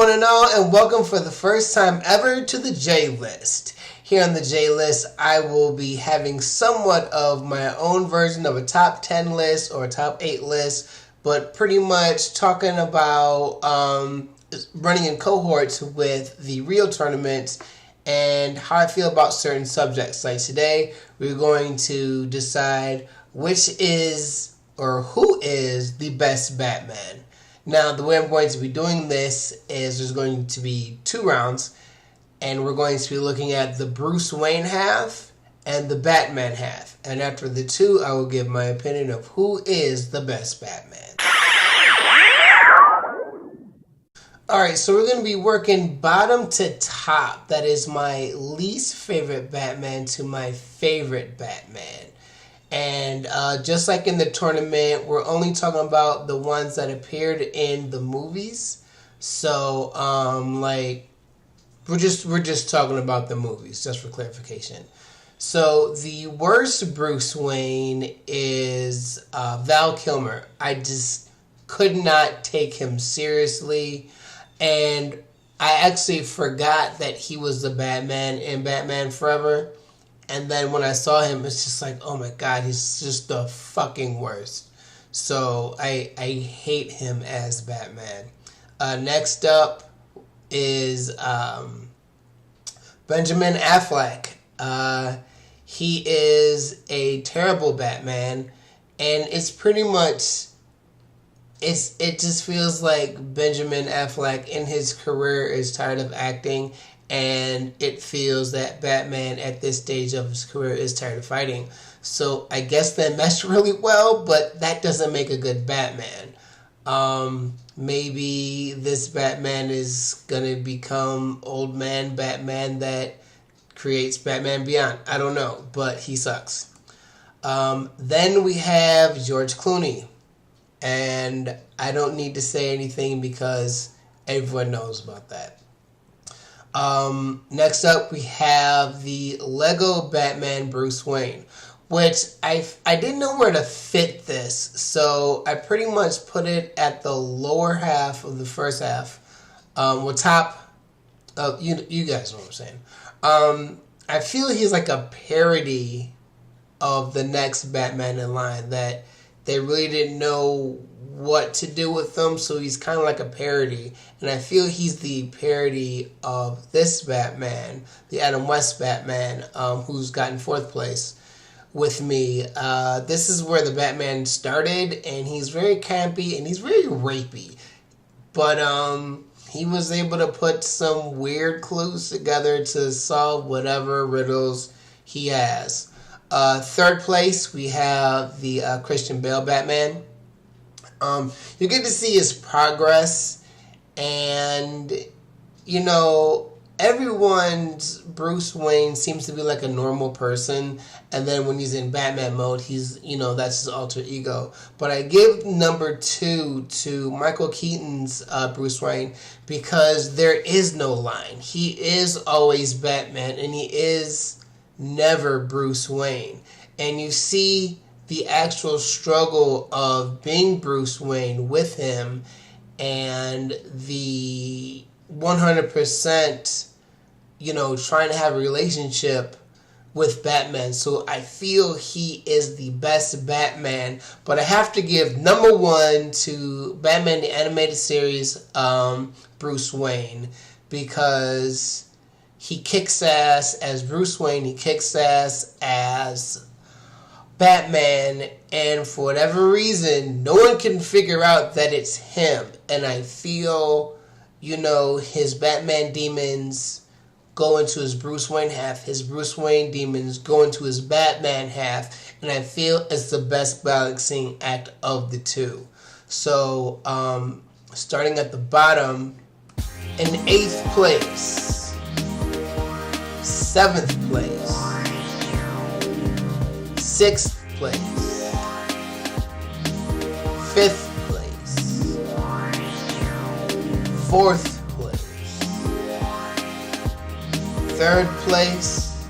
one and all, and welcome for the first time ever to the J List. Here on the J List, I will be having somewhat of my own version of a top 10 list or a top 8 list, but pretty much talking about running in cohorts with the real tournaments and how I feel about certain subjects. Like today, we're going to decide which is or who is the best Batman. Now, the way I'm going to be doing this is there's going to be 2 rounds, and we're going to be looking at the Bruce Wayne half and the Batman half. And after the 2, I will give my opinion of who is the best Batman. Alright, so we're going to be working bottom to top. That is my least favorite Batman to my favorite Batman. And just like in the tournament, we're only talking about the ones that appeared in the movies. So, we're just talking about the movies, just for clarification. So, the worst Bruce Wayne is Val Kilmer. I just could not take him seriously. And I actually forgot that he was the Batman in Batman Forever. And then when I saw him, it's just like, oh my God, he's just the fucking worst. So I hate him as Batman. Next up is Benjamin Affleck. He is a terrible Batman, and it's pretty much, it just feels like Benjamin Affleck in his career is tired of acting. And it feels that Batman at this stage of his career is tired of fighting. So I guess they meshed really well, but that doesn't make a good Batman. Maybe this Batman is going to become old man Batman that creates Batman Beyond. I don't know, but he sucks. Then we have George Clooney. And I don't need to say anything because everyone knows about that. Next up, we have the Lego Batman Bruce Wayne, which I didn't know where to fit this, so I pretty much put it at the lower half of the first half. Top, you guys know what I'm saying. I feel he's like a parody of the next Batman in line, that they really didn't know what to do with them, so he's kind of like a parody. And I feel he's the parody of this Batman, the Adam West Batman, who's gotten 4th place with me. This is where the Batman started, and he's very campy and he's very rapey. But he was able to put some weird clues together to solve whatever riddles he has. 3rd place, we have the Christian Bale Batman. You get to see his progress, and, you know, everyone's Bruce Wayne seems to be like a normal person, and then when he's in Batman mode, he's, you know, that's his alter ego. But I give number 2 to Michael Keaton's Bruce Wayne because there is no line. He is always Batman, and he is never Bruce Wayne. And you see the actual struggle of being Bruce Wayne with him, and the 100%, you know, trying to have a relationship with Batman. So I feel he is the best Batman, but I have to give number 1 to Batman the Animated Series, Bruce Wayne, because he kicks ass as Bruce Wayne, he kicks ass as Batman, and for whatever reason, no one can figure out that it's him. And I feel, you know, his Batman demons go into his Bruce Wayne half, his Bruce Wayne demons go into his Batman half, and I feel it's the best balancing act of the 2. So, starting at the bottom, in 8th place, 7th place, 6th place, 5th place, 4th place, 3rd place,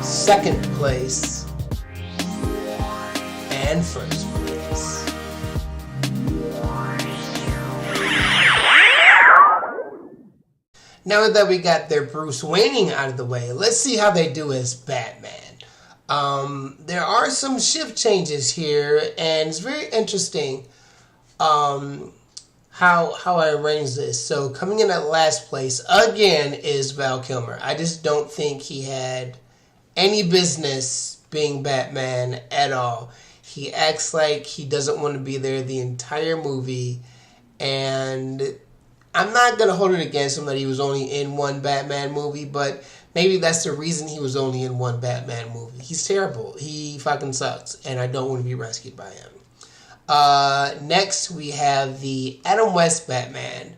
2nd place, and 1st place. Now that we got their Bruce Wayne out of the way, let's see how they do as Batman. There are some shift changes here, and it's very interesting how I arrange this. So coming in at last place again is Val Kilmer. I just don't think he had any business being Batman at all. He acts like he doesn't want to be there the entire movie, and I'm not going to hold it against him that he was only in one Batman movie, but maybe that's the reason he was only in one Batman movie. He's terrible. He fucking sucks, and I don't want to be rescued by him. Next, we have the Adam West Batman.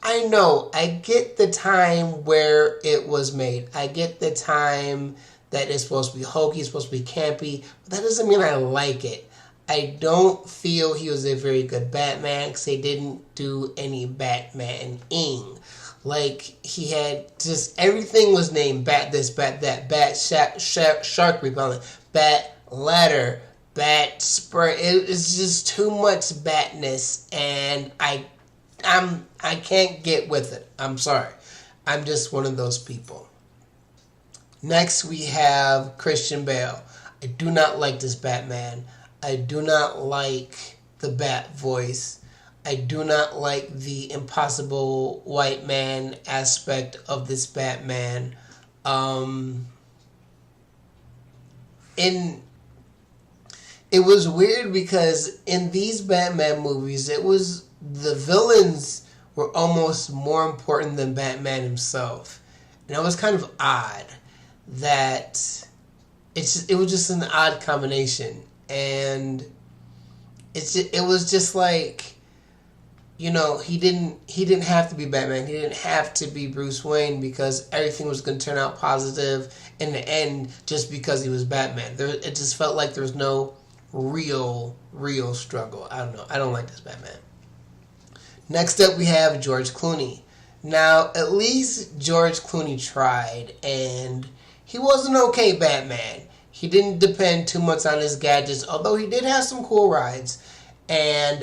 I know, I get the time where it was made. I get the time that it's supposed to be hokey, it's supposed to be campy, but that doesn't mean I like it. I don't feel he was a very good Batman because they didn't do any Batman-ing. Like, he had just, everything was named Bat this, Bat that, Bat Shark Repellent, Bat Ladder, Bat Spray. It's just too much Batness, and I can't get with it. I'm sorry. I'm just one of those people. Next, we have Christian Bale. I do not like this Batman. I do not like the Bat voice. I do not like the impossible white man aspect of this Batman. It was weird because in these Batman movies, the villains were almost more important than Batman himself. And it was kind of odd that it was just an odd combination. And it was just like, you know, he didn't have to be Batman. He didn't have to be Bruce Wayne because everything was going to turn out positive in the end just because he was Batman. It just felt like there was no real struggle. I don't know. I don't like this Batman. Next up, we have George Clooney. Now, at least George Clooney tried, and he was an okay Batman. He didn't depend too much on his gadgets, although he did have some cool rides. And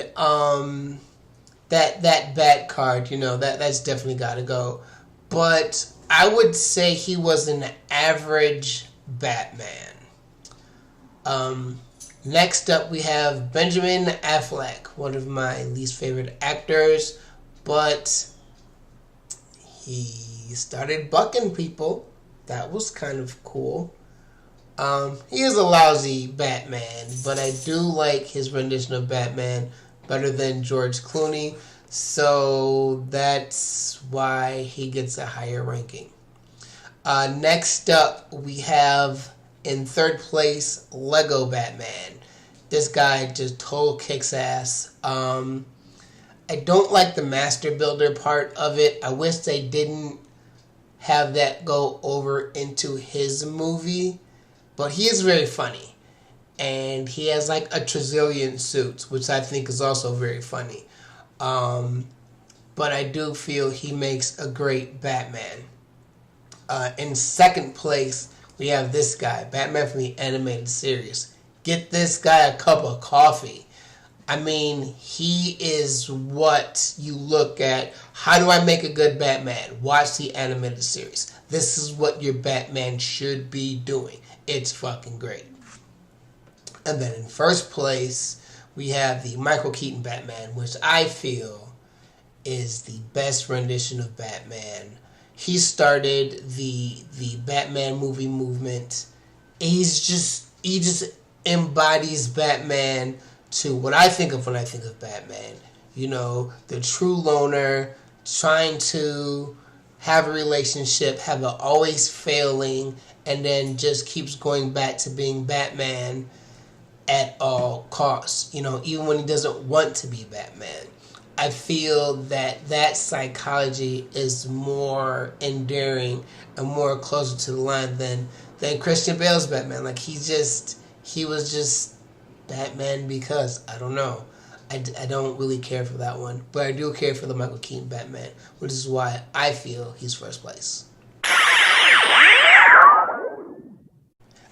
that Bat card, you know, that's definitely got to go. But I would say he was an average Batman. Next up, we have Benjamin Affleck, one of my least favorite actors, but he started bucking people. That was kind of cool. He is a lousy Batman, but I do like his rendition of Batman better than George Clooney, so that's why he gets a higher ranking. Next up, we have, in third place, Lego Batman. This guy just total kicks ass. I don't like the Master Builder part of it. I wish they didn't have that go over into his movie. But he is very funny. And he has like a trillion suits, which I think is also very funny. But I do feel he makes a great Batman. In second place, we have this guy, Batman from the animated series. Get this guy a cup of coffee. I mean, he is what you look at. How do I make a good Batman? Watch the animated series. This is what your Batman should be doing. It's fucking great. And then in first place, we have the Michael Keaton Batman, which I feel is the best rendition of Batman. He started the Batman movie movement. He just embodies Batman to what I think of when I think of Batman. You know, the true loner, trying to have a relationship, have it always failing, and then just keeps going back to being Batman at all costs. You know, even when he doesn't want to be Batman. I feel that psychology is more endearing and more closer to the line than Christian Bale's Batman. Like, he was just Batman because, I don't know. I don't really care for that one. But I do care for the Michael Keaton Batman, which is why I feel he's first place.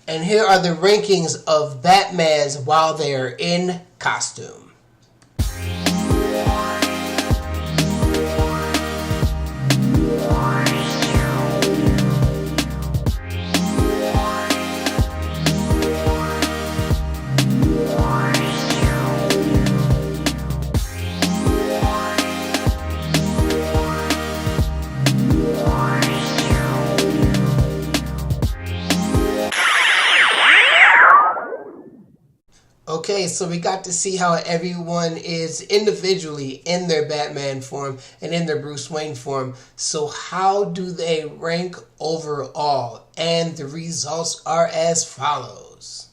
And here are the rankings of Batmans while they are in costume. Okay, so we got to see how everyone is individually in their Batman form and in their Bruce Wayne form. So how do they rank overall? And the results are as follows.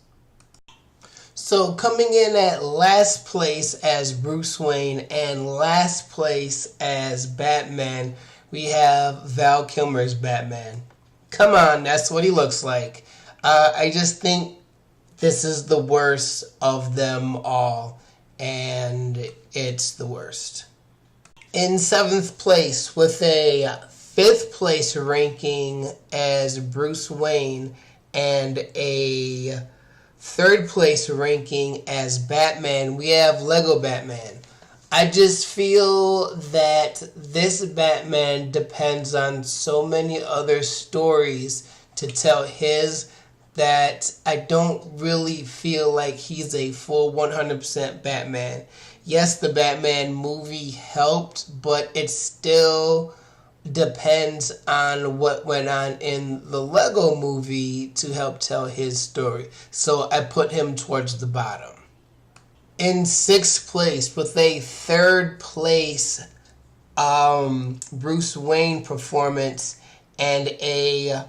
So coming in at last place as Bruce Wayne and last place as Batman, we have Val Kilmer's Batman. Come on, that's what he looks like. I just think this is the worst of them all, and it's the worst. In 7th place, with a 5th place ranking as Bruce Wayne and a 3rd place ranking as Batman, we have Lego Batman. I just feel that this Batman depends on so many other stories to tell his that I don't really feel like he's a full 100% Batman. Yes, the Batman movie helped, but it still depends on what went on in the Lego movie to help tell his story. So I put him towards the bottom. In 6th place, with a 3rd place Bruce Wayne performance and a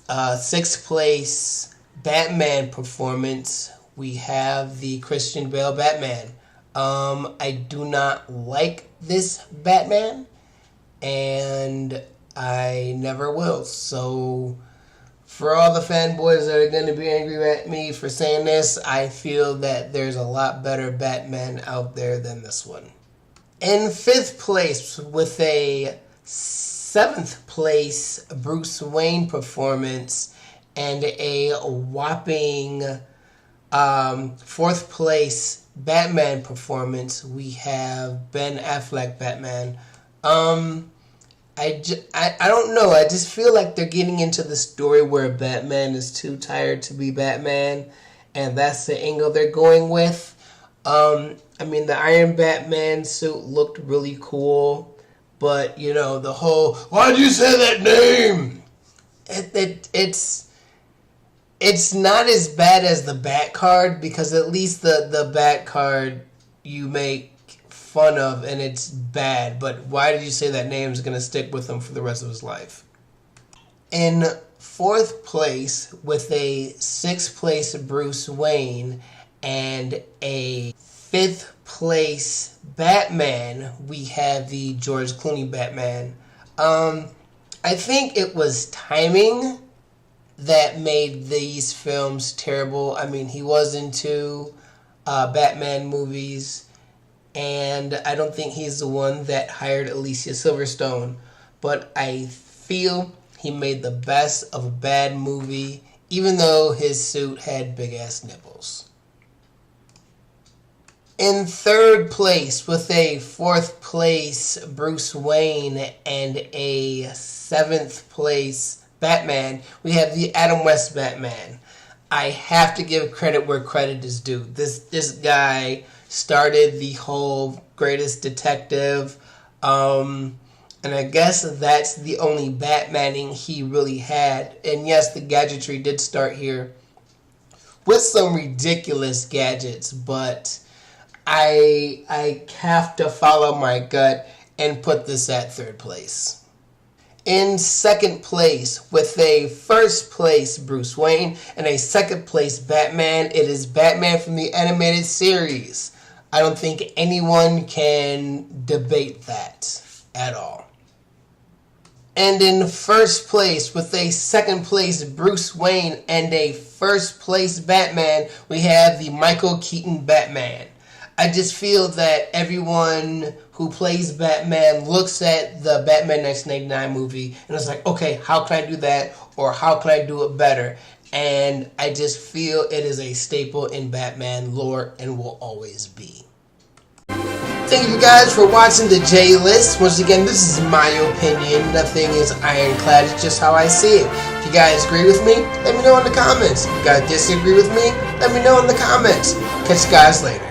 6th place Batman performance, we have the Christian Bale Batman. I do not like this Batman, and I never will. So for all the fanboys that are going to be angry at me for saying this, I feel that there's a lot better Batman out there than this one. In 5th place, with a 7th place Bruce Wayne performance and a whopping 4th place Batman performance, we have Ben Affleck Batman. I don't know. I just feel like they're getting into the story where Batman is too tired to be Batman, and that's the angle they're going with. I mean, the Iron Batman suit looked really cool, but, you know, the whole, why'd you say that name? It's not as bad as the Bat card, because at least the Bat card you make fun of and it's bad, but why did you say that name is going to stick with him for the rest of his life? In 4th place, with a 6th place Bruce Wayne and a 5th place Batman, we have the George Clooney Batman. I think it was timing that made these films terrible. I mean, he was into Batman movies, and I don't think he's the one that hired Alicia Silverstone, but I feel he made the best of a bad movie, even though his suit had big-ass nipples. In 3rd place, with a 4th place Bruce Wayne and a 7th place Batman, we have the Adam West Batman. I have to give credit where credit is due. This guy started the whole greatest detective, and I guess that's the only Batmaning he really had. And yes, the gadgetry did start here with some ridiculous gadgets, but I have to follow my gut and put this at 3rd place. In 2nd place, with a 1st place Bruce Wayne and a 2nd place Batman, it is Batman from the animated series. I don't think anyone can debate that at all. And in 1st place, with a 2nd place Bruce Wayne and a 1st place Batman, we have the Michael Keaton Batman. I just feel that everyone who plays Batman looks at the Batman 1989 movie and is like, okay, how can I do that? Or how can I do it better? And I just feel it is a staple in Batman lore and will always be. Thank you guys for watching the J-List. Once again, this is my opinion. Nothing is ironclad. It's just how I see it. If you guys agree with me, let me know in the comments. If you guys disagree with me, let me know in the comments. Catch you guys later.